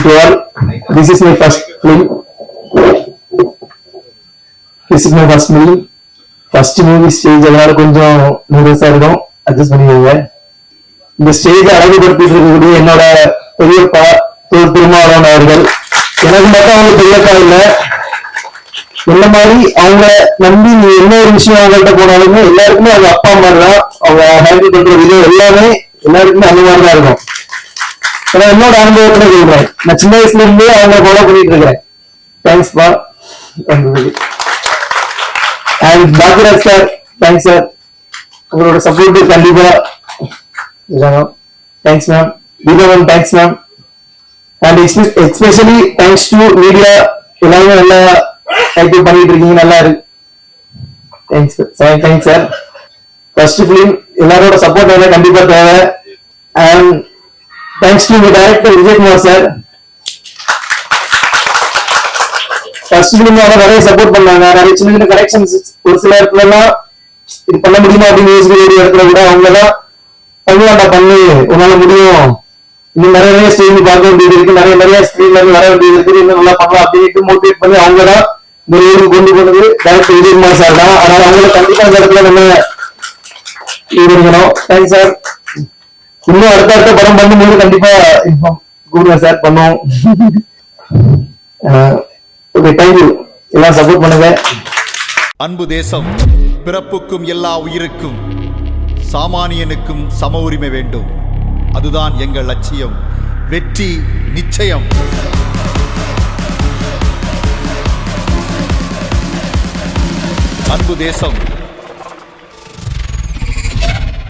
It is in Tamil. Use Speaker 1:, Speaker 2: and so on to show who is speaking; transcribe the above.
Speaker 1: to all. This is my first film. This is my first movie. First movie stage அதனால கொஞ்சம் நர்வஸா இருக்கும். அட்ஜஸ்ட் பண்ணிக்கோங்க. இந்த ஸ்டேஜ் அழகுபடுத்திட்டு இருக்கக்கூடிய என்னோட பெரியப்பா திருமாவளவன் அவர்கள். எனக்கு மட்டும் அவங்க பெரியப்பா இல்லை, என்ன மாதிரி அவங்க நம்பி நீ என்ன ஒரு விஷயம் அவங்கள்ட்ட போனாலுமே எல்லாருக்குமே அவங்க அப்பா மாதிரி தான் அவங்க ஹேண்டில் பண்ற விதம் எல்லாமே எல்லாருக்குமே அந்த மாதிரி தான் இருக்கும். என்னோட அனுபவத்துல சொல்றேன், நான் சின்ன வயசுல இருந்தே அவங்க ஃபாலோ பண்ணிட்டு இருக்கிறேன். தேங்க்ஸ் பா. And Bhagyaraj sir, thanks sir, உங்களோட சப்போர்ட் கண்டிப்பா thanks ma'am. Deepavan thanks ma'am. And especially thanks to media, எல்லாமே நல்லா டைப் பண்ணிட்டு இருக்கீங்க, நல்லா இருக்கு. Thanks thanks sir. First film எல்லாரோட சப்போர்ட் வேலை கண்டிப்பா தேவை. And thanks to director Vijayakumar sir. First ஃபிலிமோட நிறைய சப்போர்ட் பண்ணாங்க, நிறைய சின்ன சின்ன கரெக்ஷன்ஸ் ஒரு சில இடத்துல எல்லாம் இது பண்ண முடியுமா அப்படின்னு யோசிக்க வேண்டிய இடத்துல கூட அவங்கதான் தமிழ்நாட்டை பண்ணி உன்னால முடியும், இன்னும் நிறைய ஸ்டேஜ் பார்க்க வேண்டியது இருக்கு, நிறைய ஸ்கிரீன்ல இருந்து வர வேண்டியது இருக்கு, இன்னும் நல்லா பண்ணலாம் அப்படின்னு மோட்டிவேட் பண்ணி அவங்கதான் இந்த ஊருக்கு கொண்டு போனது டைரக்டர் விஜயகுமார் சார் தான். அதனால அவங்கள கண்டிப்பா இந்த இடத்துல நம்ம இருக்கணும். Thanks sir. இன்னும் அடுத்த படம் பண்ணும்போது கண்டிப்பா கூடுங்க சார், பண்ணுவோம். Okay, thank you. எல்லாம் சப்போர்ட் பண்ணுங்க.
Speaker 2: அன்பு தேசம், பிறப்புக்கும் எல்லா உயிருக்கும் சாமானியனுக்கும் சம உரிமை வேண்டும். அதுதான் எங்கள் லட்சியம். வெற்றி நிச்சயம். அன்பு தேசம்.